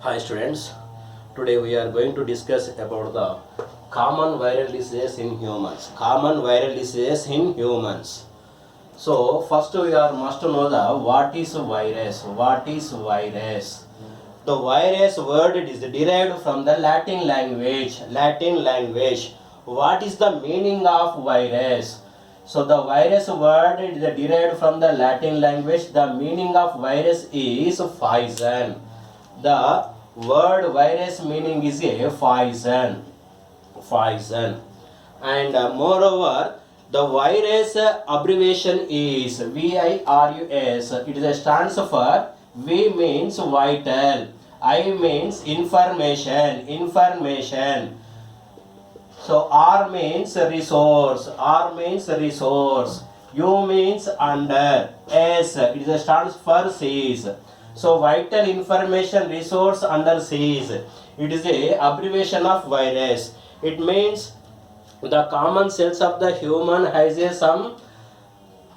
Hi students, today we are going to discuss about the common viral diseases in humans. Common viral diseases in humans. So first we are must know the what is virus. What is virus? The virus word is derived from the Latin language. Latin language. What is the meaning of virus? So the virus word is derived from the Latin language. The meaning of virus is poison. The word virus meaning is a poison. And moreover, the virus abbreviation is VIRUS. It is stands for V means vital, I means information. So R means resource, U means under, S it is stands for seas. So vital information resource under seas. It is a abbreviation of virus. It means the common cells of the human has a some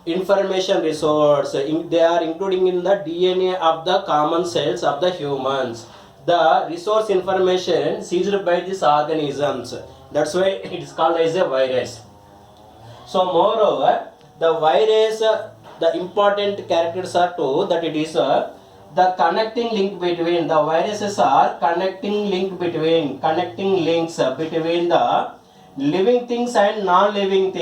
information resource. They are including in the DNA of the common cells of the humans. The resource information seized by these organisms. That's why it is called as a virus. So moreover, the virus, the important characters are two, that it is the connecting link between the viruses are connecting links between the living things and non-living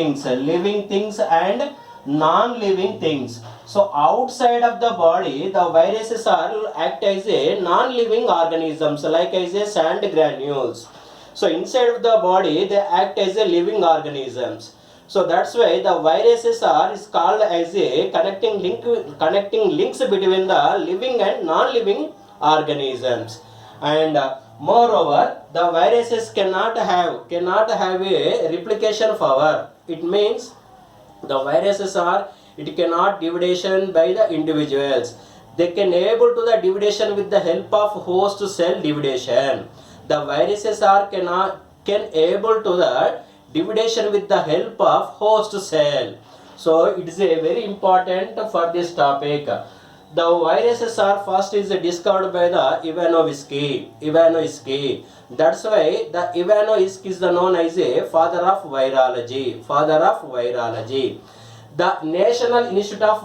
things, So outside of the body, the viruses are act as a non-living organisms, like as a sand granules. So inside of the body, they act as a living organisms. So that's why the viruses are is called as a connecting links between the living and non-living organisms. And moreover, the viruses cannot have a replication power. It means the viruses are, it cannot dividation by the individuals. They can able to the dividation with the help of host cell dividation. The viruses are can able to the dividation with the help of host cell. So it is a very important for this topic. The viruses are first is discovered by the Ivanovsky. That's why the Ivanovsky is known as a father of virology. The National Institute of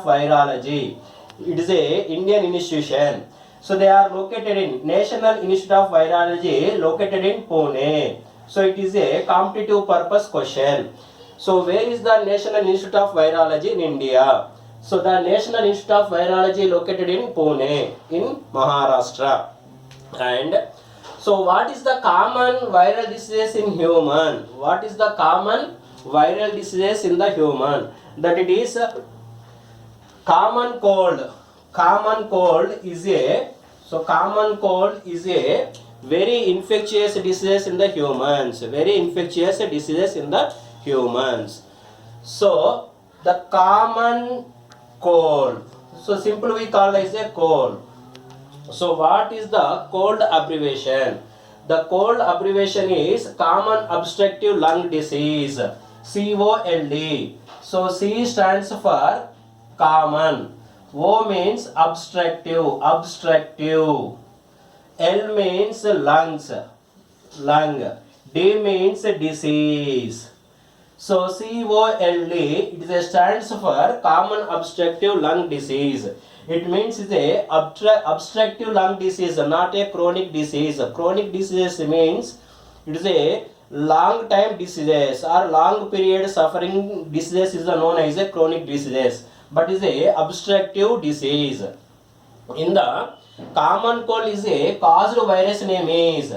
Virology. It is a Indian institution. So they are located in National Institute of Virology, located in Pune. So it is a competitive purpose question. So where is the National Institute of Virology in India? So the National Institute of Virology located in Pune, in Maharashtra. And so what is the common viral disease in human? What is the common viral disease in the human? That it is common cold. Common cold is a very infectious disease in the humans. So the common cold. So simply we call it as a cold. So what is the cold abbreviation? The cold abbreviation is common obstructive lung disease. COLD. So C stands for common. O means obstructive. L means lungs, D means disease. So COLD, it stands for common obstructive lung disease. It means it's a obstructive lung disease, not a chronic disease. Chronic disease means it is a long time diseases or long period suffering disease is known as a chronic disease, but is a obstructive disease. In the common cold is a caused virus name is.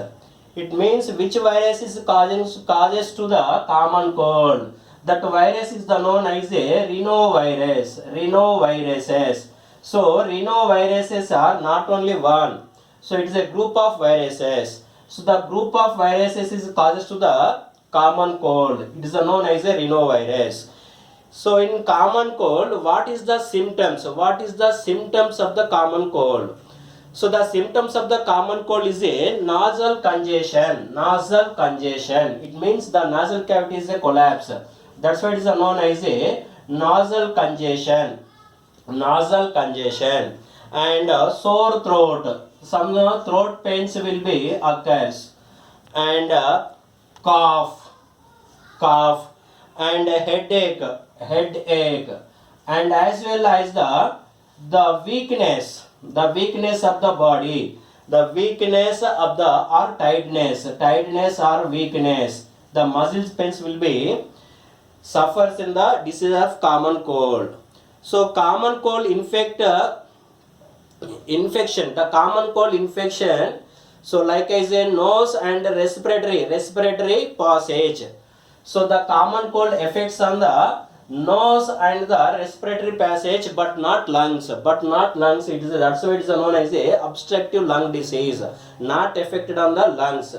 It means which virus is causes to the common cold. That virus is known as a rhinoviruses. So rhinoviruses are not only one. So it is a group of viruses. So the group of viruses is causes to the common cold. It is known as a rhinovirus. So in common cold, what is the symptoms? What is the symptoms of the common cold? So the symptoms of the common cold is a nasal congestion. It means the nasal cavity is a collapse. That's why it is known as a nasal congestion. and sore throat. Some throat pains will be occurs, and cough, cough, and headache, and as well as the weakness of the body, the weakness of the or tiredness or weakness. The muscles pains will be suffers in the disease of common cold. So common cold infection, the common cold infection, so like I say nose and respiratory passage. So the common cold affects on the nose and the respiratory passage, but not lungs. It is, that's why it is known as a obstructive lung disease. Not affected on the lungs.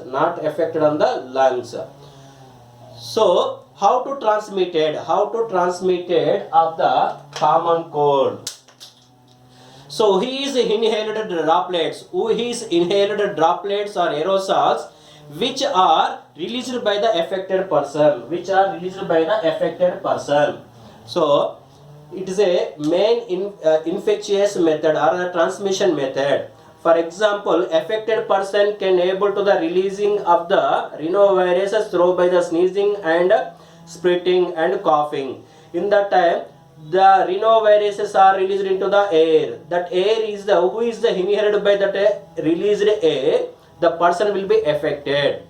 So how to transmit it? Of the common cold? So he is inhaled droplets. Droplets or aerosols which are released by the affected person. So it is a main infectious method or a transmission method. For example, affected person can able to the releasing of the rhinovirus through by the sneezing and spitting and coughing. In that time, the rhinoviruses are released into the air. That air is the who is the inhaled by that released air. The person will be affected.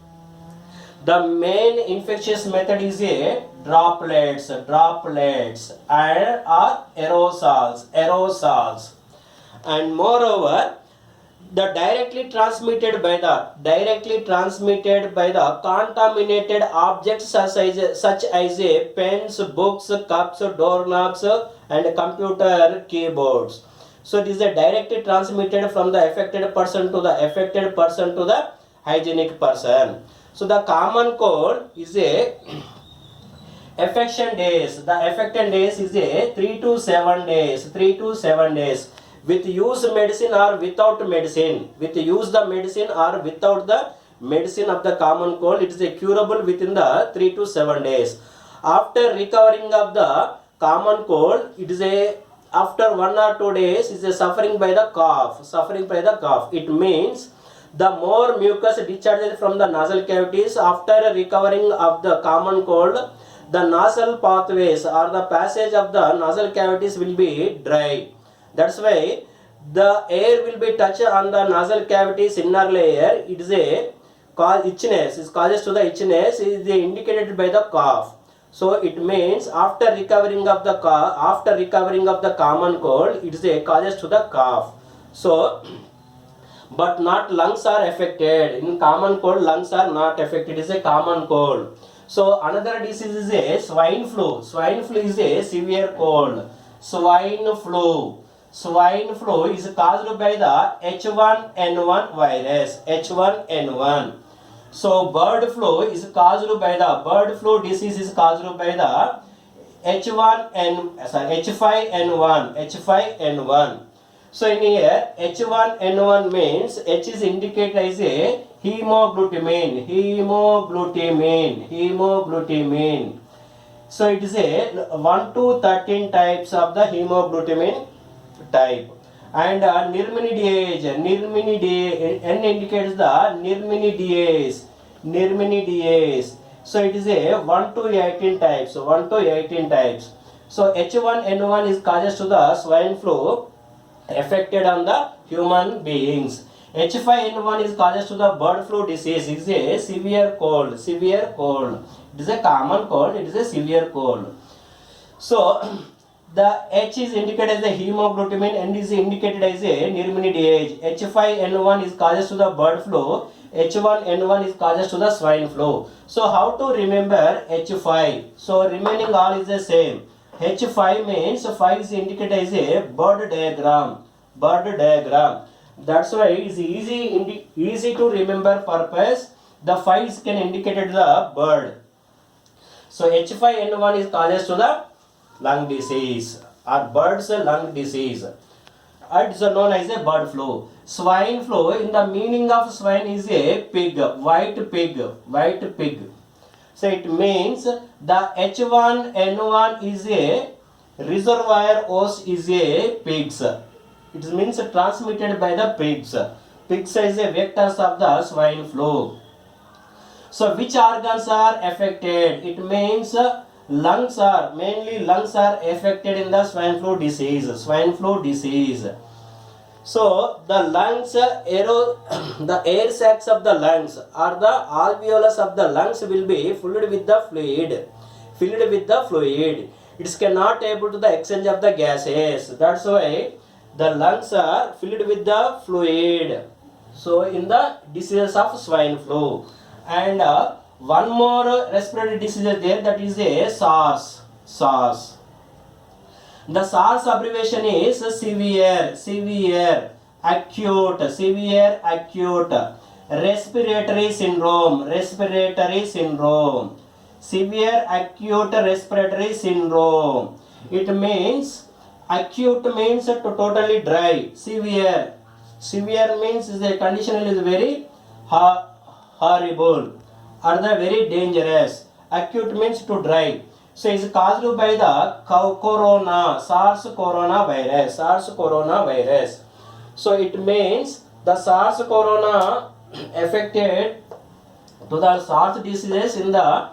The main infectious method is a droplets and or aerosols, and moreover the directly transmitted by the contaminated objects such as pens, books, cups, doorknobs, and computer keyboards. So it is a directly transmitted from the affected person to the hygienic person. So the common cold is a affection days. The affected days is a 3 to 7 days. With use medicine or without medicine, with use the medicine or without the medicine of the common cold, it is a curable within the 3 to 7 days. After recovering of the common cold, it is a after 1 or 2 days is a suffering by the cough. It means the more mucus discharged from the nasal cavities after recovering of the common cold, the nasal pathways or the passage of the nasal cavities will be dry. That's why the air will be touched on the nasal cavities inner layer. It is a cause itchiness. It causes to the itchiness is indicated by the cough. So it means after recovering of the common cold, it is a causes to the cough. So but not lungs are affected. In common cold, lungs are not affected. It is a common cold. So another disease is a swine flu. Swine flu is a severe cold. Swine flu is caused by the H1N1 virus. H1N1. So bird flu disease is caused by the H5N1. So in here H1N1 means H is indicated as a hemogglutinin. So it is a 1 to 13 types of the hemogglutinin type. And neurminidase, N indicates the neurminidase. So it is a 1 to 18 types. So H1N1 is causes to the swine flu affected on the human beings. H5N1 is causes to the bird flu disease. It is a severe cold. It is a common cold. It is a severe cold. So the H is indicated as the hemogglutinin and is indicated as a neurminidase. H5N1 is causes to the bird flu. H1N1 is causes to the swine flu. So how to remember H5? So remaining all is the same. H5 means 5 is indicated as a bird diagram. That's why it is easy to remember purpose. The 5 can indicate the bird. So H5N1 is causes to the lung disease or bird's lung disease. It is known as a bird flu. Swine flu, in the meaning of swine, is a pig, white pig. So it means the H1N1 is a reservoir host is a pigs. It means transmitted by the pigs. Pigs is a vectors of the swine flu. So which organs are affected? It means lungs are affected in the swine flu disease. Swine flu disease. So the lungs, the air sacs of the lungs or the alveolus of the lungs will be filled with the fluid. Filled with the fluid. It cannot able to the exchange of the gases. That's why the lungs are filled with the fluid. So in the diseases of swine flu. And one more respiratory disease is there, that is a SARS. SARS. The SARS abbreviation is severe acute respiratory syndrome, severe acute respiratory syndrome. It means acute means to totally dry, severe means the condition is very horrible or the very dangerous. Acute means to dry. So it is caused by the SARS coronavirus. So it means the SARS corona affected to the SARS diseases. In the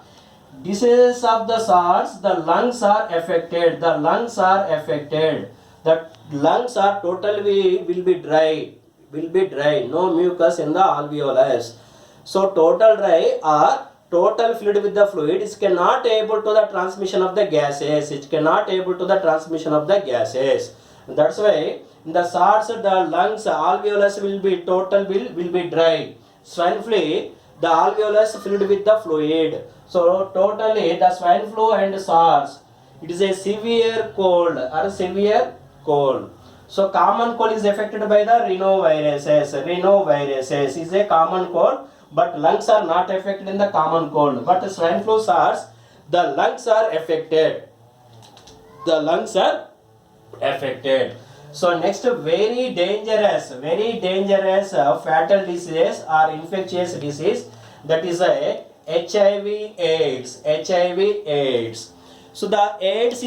diseases of the SARS, the lungs are affected. The lungs are totally will be dry. No mucus in the alveolus. So total dry or total filled with the fluid is cannot able to the transmission of the gases. That's why in the SARS the lungs alveolus will be dry. Swine flu the alveolus filled with the fluid. So totally the swine flu and SARS, it is a severe cold. So common cold is affected by the rhinoviruses. Rhinoviruses is a common cold, but lungs are not affected in the common cold. But swine flu SARS, the lungs are affected. So next, very dangerous fatal disease or infectious disease, that is a HIV/AIDS. So the AIDS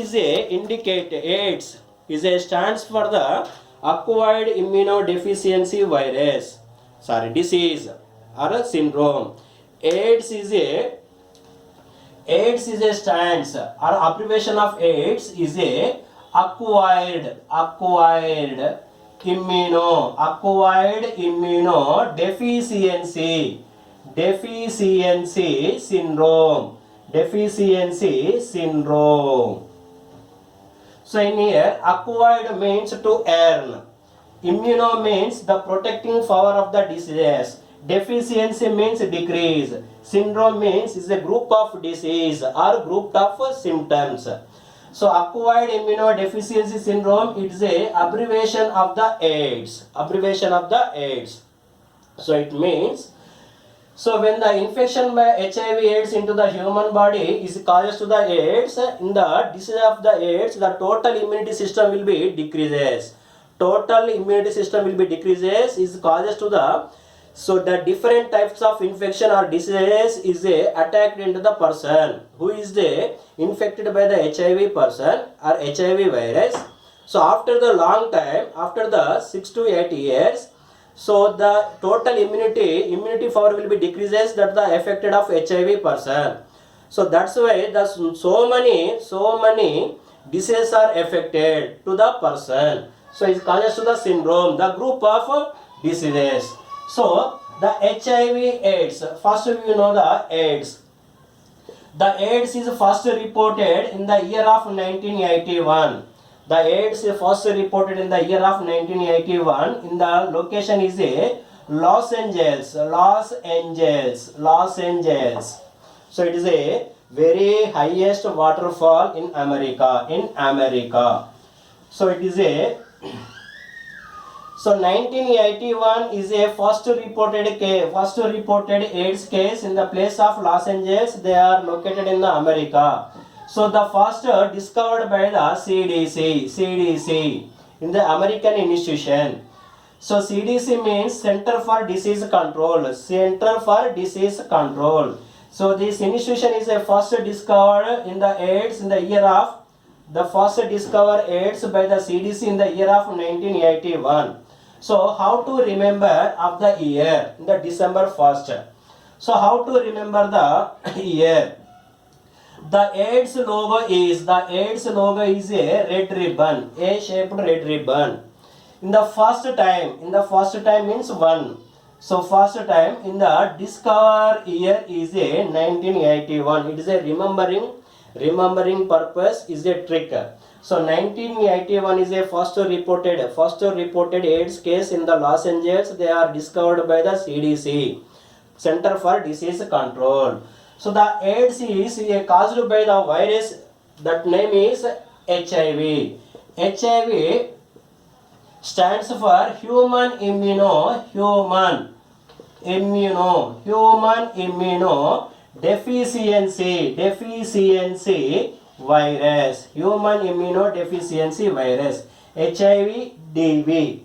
is a stands for the acquired immunodeficiency disease or a syndrome. AIDS is a stands or abbreviation of AIDS is a acquired immunodeficiency syndrome. So in here, acquired means to earn. Immuno means the protecting power of the disease. Deficiency means decrease. Syndrome means is a group of disease or group of symptoms. So acquired immunodeficiency syndrome, it is a abbreviation of the AIDS. So it means, so when the infection by HIV/AIDS into the human body is causes to the AIDS, in the disease of the AIDS, the total immunity system will be decreases. Is causes to the, so the different types of infection or diseases is attacked into the person who is infected by the HIV person or HIV virus. So after the long time, after the 6 to 8 years, so the total immunity power will be decreases that the affected of HIV person. So that's why the so many diseases are affected to the person. So it causes to the syndrome, the group of diseases. So the HIV/AIDS, first you know the AIDS. The AIDS is first reported in the year of 1981. The AIDS is first reported in the year of 1981. In the location is Los Angeles. So it is a very highest waterfall in America. So it is a, so 1981 is a first reported AIDS case in the place of Los Angeles. They are located in the America. So the first discovered by the CDC in the American institution. So CDC means Center for Disease Control. So this institution is a first discovered in the AIDS in the year of The first discovered AIDS by the CDC in the year of 1981. So how to remember of the year? In the December 1st. So how to remember the year? The AIDS logo is a red ribbon, A-shaped red ribbon. In the first time means one. So first time in the discover year is a 1981. It is a remembering purpose is a trick. So 1981 is a first reported AIDS case in the Los Angeles. They are discovered by the CDC, Center for Disease Control. So the AIDS is caused by the virus. That name is HIV. HIV stands for human immuno deficiency virus. Human immunodeficiency virus. HIV-DV.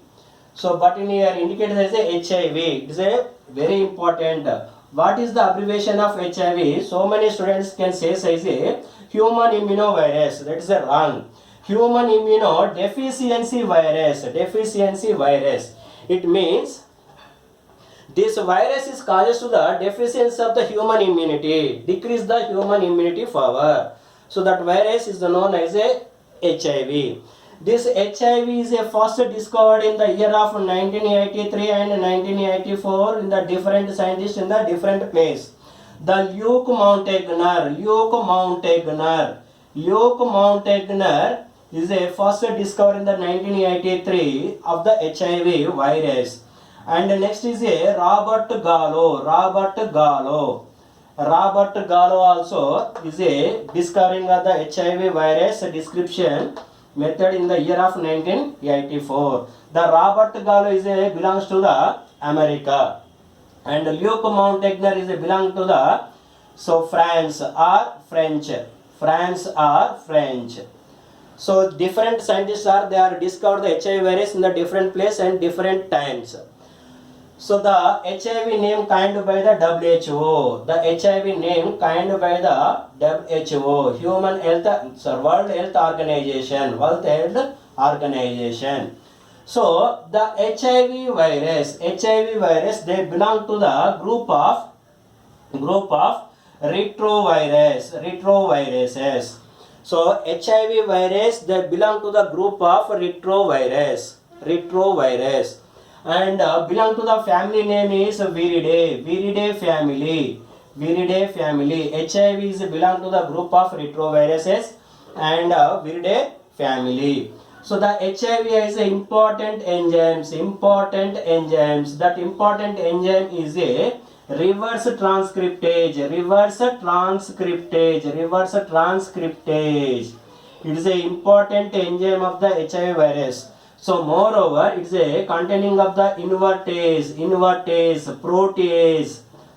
So, but in here indicated as a HIV. It is a very important. What is the abbreviation of HIV? So many students can say as a human immunovirus. That is a wrong. Human immunodeficiency virus. It means this virus is causes to the deficiency of the human immunity, decrease the human immunity power. So that virus is known as a HIV. This HIV is first discovered in the year of 1983 and 1984 in the different scientists in the different place. The Luke Montagnier is a first discovered in the 1983 of the HIV virus. And next is a Robert Gallo also is a discovering of the HIV virus description method in the year of 1984. The Robert Gallo is a belongs to the America, and Luke Montagnier is a belong to the France or French. So different scientists they are discovered the HIV virus in the different place and different times. So the HIV name coined by the WHO. The HIV name coined by the WHO, World Health Organization. So the HIV virus, they belong to the group of retroviruses. So HIV virus, they belong to the group of retrovirus, and belong to the family name is Viridae family. HIV is belong to the group of retroviruses and Viridae family. So the HIV is important enzymes. That important enzyme is a reverse transcriptase. It is an important enzyme of the HIV virus. So moreover, it is a containing of the invertase,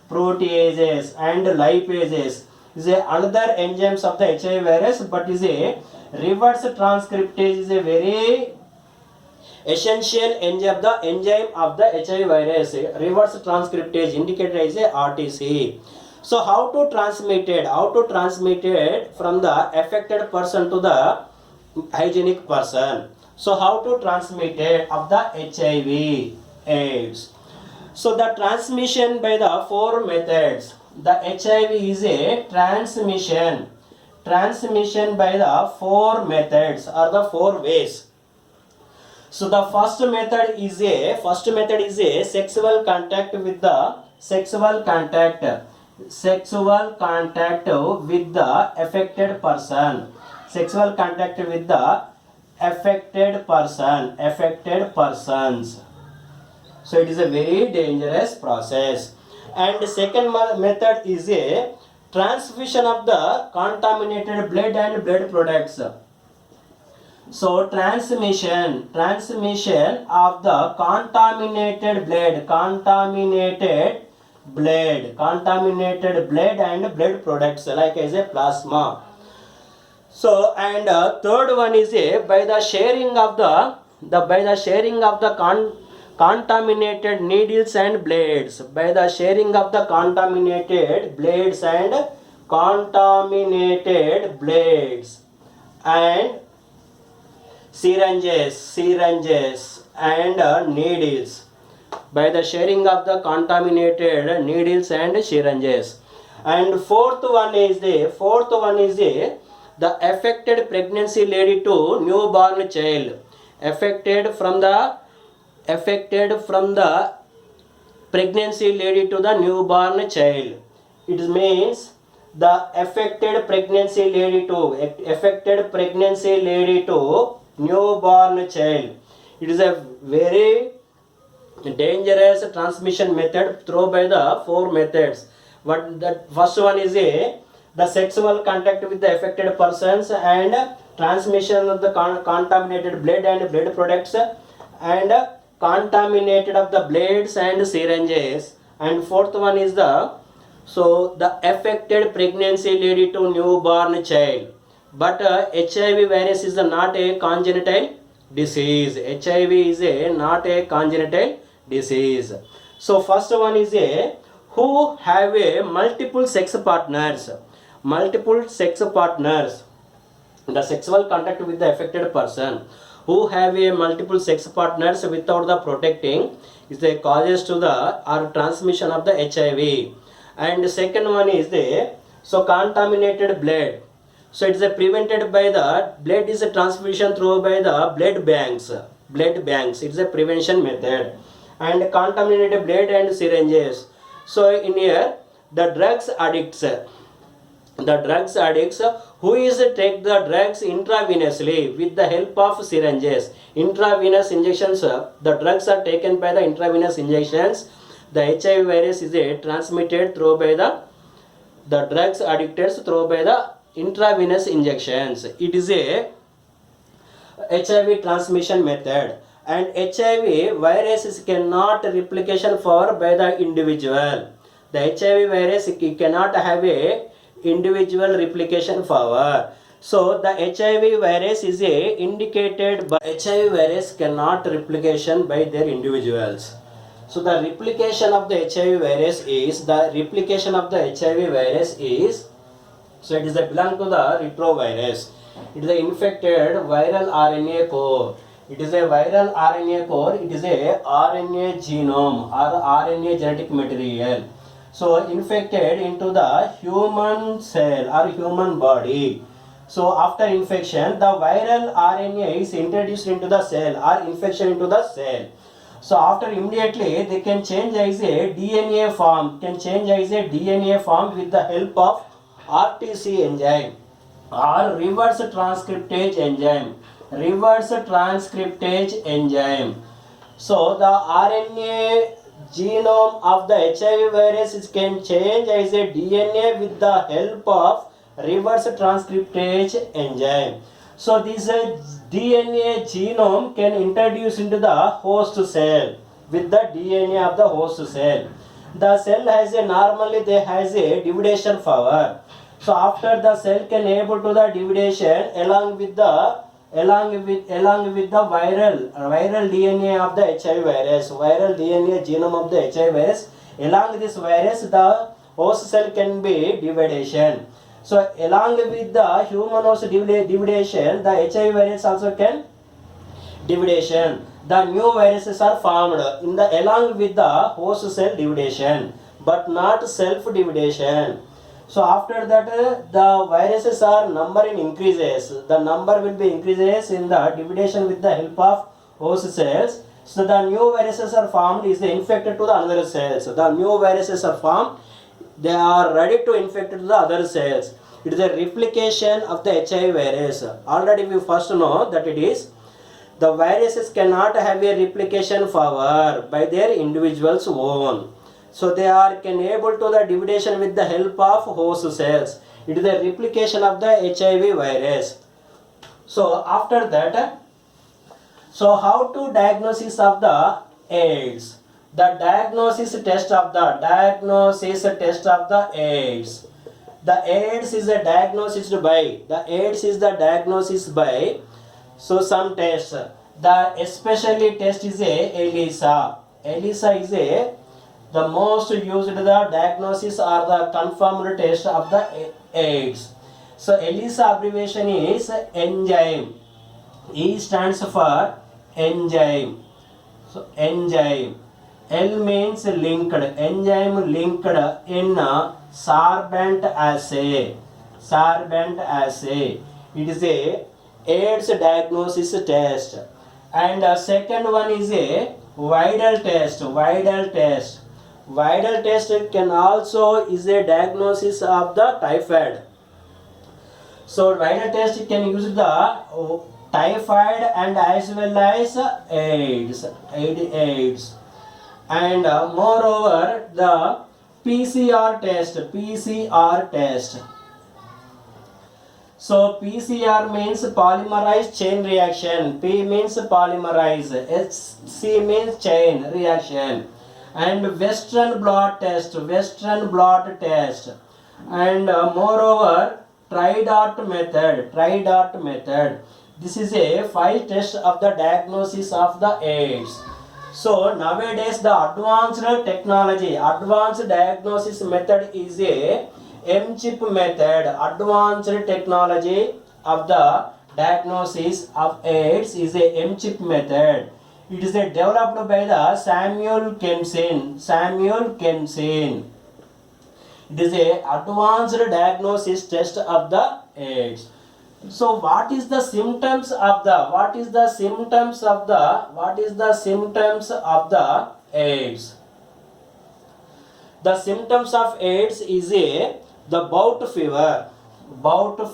proteases and lipases. Is a another enzymes of the HIV virus, but is a reverse transcriptase is a very essential enzyme of the HIV virus. Reverse transcriptase indicated as a RTC. So how to transmit it? From the affected person to the hygienic person. So how to transmit it of the HIV AIDS? So the transmission by the four methods. The HIV is a transmission by the four methods or the four ways. So the first method is a sexual contact with the affected person. Affected persons. So it is a very dangerous process. And the second method is a transfusion of the contaminated blood and blood products. So transmission of the contaminated blood and blood products like as a plasma. So and third one is by the sharing of the contaminated needles and blades. By the sharing of the contaminated blades and syringes and needles, by the sharing of the contaminated needles and syringes. And fourth one is the affected pregnancy led to newborn child, affected from the pregnancy led to the newborn child. It means the affected pregnancy led to newborn child. It is a very dangerous transmission method through by the four methods. But the first one is the sexual contact with the affected persons and transmission of the contaminated blood and blood products and contaminated of the blades and syringes. And fourth one is the affected pregnancy led to newborn child. But HIV virus is not a congenital disease. HIV is not a congenital disease. So first one is who have a multiple sex partners. The sexual contact with the affected person who have a multiple sex partners without the protecting is the causes to the or transmission of the HIV. And second one is the contaminated blood. So it is prevented by the blood is a transfusion through by the blood banks. It is a prevention method. And contaminated blood and syringes. So in here the drugs addicts who is take the drugs intravenously with the help of syringes. Intravenous injections, the drugs are taken by the intravenous injections. The HIV virus is transmitted through by the drugs addicts through by the intravenous injections. It is a HIV transmission method. And HIV viruses cannot replication for by the individual. The HIV virus cannot have a individual replication power. So the HIV virus is indicated by HIV virus cannot replication by their individuals. So the replication of the HIV virus is so it is a belong to the retrovirus. It is an infected viral RNA core. It is a viral RNA core. It is a RNA genome or RNA genetic material. So infected into the human cell or human body. So after infection, the viral RNA is introduced into the cell or infection into the cell. So after immediately they can change as a DNA form. With the help of RTC enzyme or reverse transcriptase enzyme. So the RNA genome of the HIV virus can change as a DNA with the help of reverse transcriptase enzyme. So this DNA genome can introduce into the host cell with the DNA of the host cell. The cell has a dividation power. So after the cell can able to the dividation along with the viral DNA of the HIV virus, viral DNA genome of the HIV virus. Along this virus, the host cell can be dividation. So along with the human host dividation, the HIV virus also can dividation. The new viruses are formed along with the host cell dividation, but not self dividation. So after that, the viruses are number increases. The number will be increases in the dividation with the help of host cells. So the new viruses are formed is infected to the other cells. So the new viruses are formed. They are ready to infect to the other cells. It is a replication of the HIV virus. Already we first know that it is the viruses cannot have a replication power by their individuals own. So they are can able to the dividation with the help of host cells. It is the replication of the HIV virus. So after that, so how to diagnosis of the AIDS? The diagnosis test of the AIDS. The AIDS is a diagnosis by some tests. The especially test is a ELISA. ELISA is the most used the diagnosis or the confirmed test of the AIDS. So ELISA abbreviation is enzyme. E stands for enzyme. So enzyme. L means linked. Enzyme linked in sorbent assay. Sorbent assay. It is a AIDS diagnosis test. And second one is a Widal test. Widal test. Widal test can also is a diagnosis of the typhoid. So Widal test can use the typhoid and as well as AIDS. And moreover the PCR test. So PCR means polymerized chain reaction. P means polymerize. C means chain reaction. And Western blot test. And moreover Tridot method. This is a 5 test of the diagnosis of the AIDS. So nowadays the advanced diagnosis method is a M-chip method. Advanced technology of the diagnosis of AIDS is a M-chip method. It is developed by the Samuel Kempsin. It is a advanced diagnosis test of the AIDS. So what is the symptoms of the AIDS? The symptoms of AIDS is the bout fever. Bout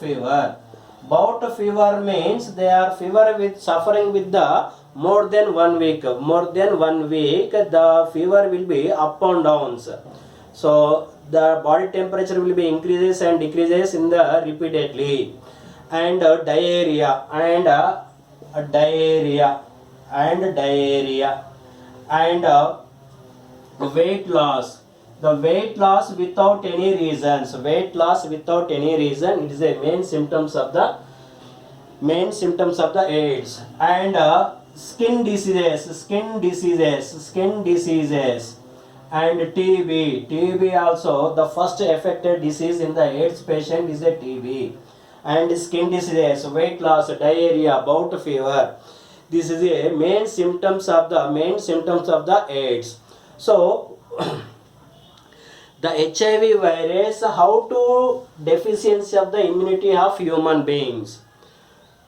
fever means they are fever with suffering with the more than 1 week. The fever will be up and downs. So the body temperature will be increases and decreases in the repeatedly. And diarrhea and weight loss. The weight loss without any reasons. It is a main symptoms of the AIDS. And skin diseases. And TB also, the first affected disease in the AIDS patient is a TB. And skin diseases, weight loss, diarrhea, bout fever. This is a main symptoms of the AIDS. So the HIV virus, how to deficiency of the immunity of human beings.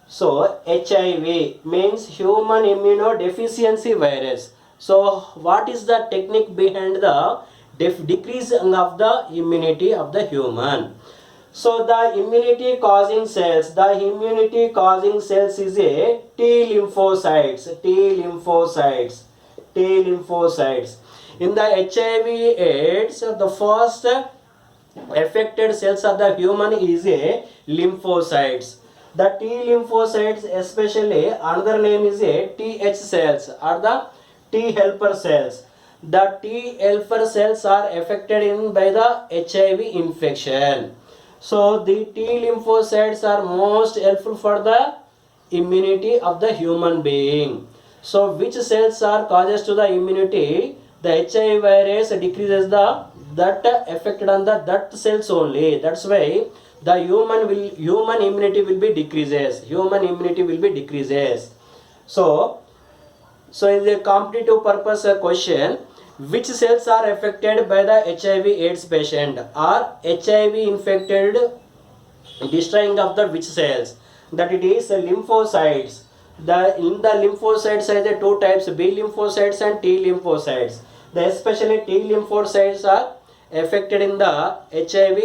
So HIV means human immunodeficiency virus. So what is the technique behind the decreasing of the immunity of the human? So the immunity causing cells is a T lymphocytes. In the HIV AIDS, the first affected cells of the human is a lymphocytes. The T lymphocytes, especially another name is a TH cells or the T helper cells. The T helper cells are affected by the HIV infection. So the T lymphocytes are most helpful for the immunity of the human being. So which cells are causes to the immunity? The HIV virus decreases that affected on that cells only. That's why the human immunity will be decreases. So in the competitive purpose question, which cells are affected by the HIV AIDS patient? Are HIV infected destroying of the which cells? That it is lymphocytes. In the lymphocytes are the two types, B lymphocytes and T lymphocytes. Especially T lymphocytes are affected in the HIV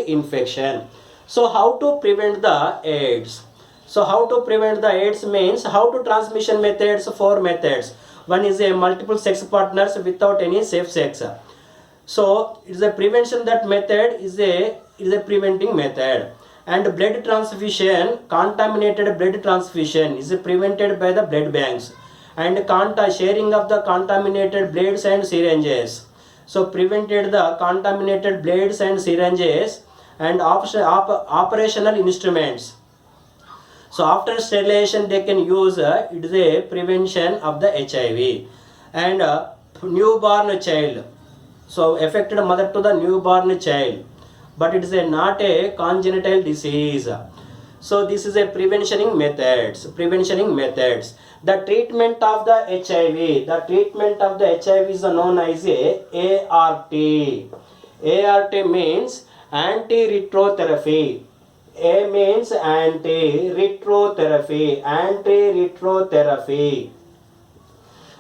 infection. So how to prevent the AIDS? So how to prevent the AIDS means how to transmission methods, 4 methods. One is a multiple sex partners without any safe sex. So it is a prevention, that method is a preventing method. And blood transfusion, contaminated blood transfusion is prevented by the blood banks. And sharing of the contaminated blades and syringes. So prevented the contaminated blades and syringes and operational instruments. So after sterilization they can use it is a prevention of the HIV. And newborn child. So affected mother to the newborn child. But it is not a congenital disease. So this is a preventioning methods. Preventioning methods. The treatment of the HIV. The treatment of the HIV is known as a ART. ART means antiretrotherapy. A means antiretrotherapy. Antiretrotherapy.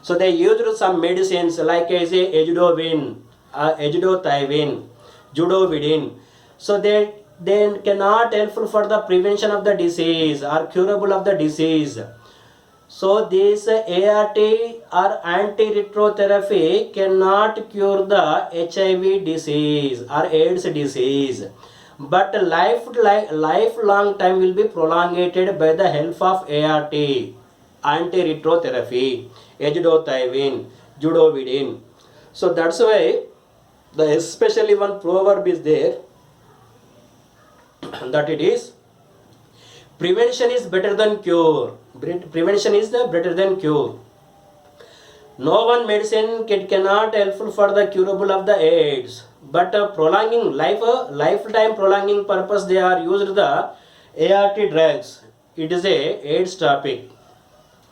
So they used some medicines like as a Ajudovirin, Ajudothivin, Judovidin. So they cannot helpful for the prevention of the disease or curable of the disease. So this ART or antiretrotherapy cannot cure the HIV disease or AIDS disease. But lifelong time will be prolongated by the help of ART, antiretrotherapy, Ajudothivin, Judovidin. So that's why the especially one proverb is there that it is prevention is better than cure. Prevention is the better than cure. No one medicine cannot helpful for the curable of the AIDS, but prolonging lifetime prolonging purpose they are used the ART drugs. It is a AIDS topic.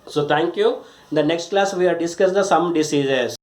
So thank you. In the next class we are discuss the some diseases.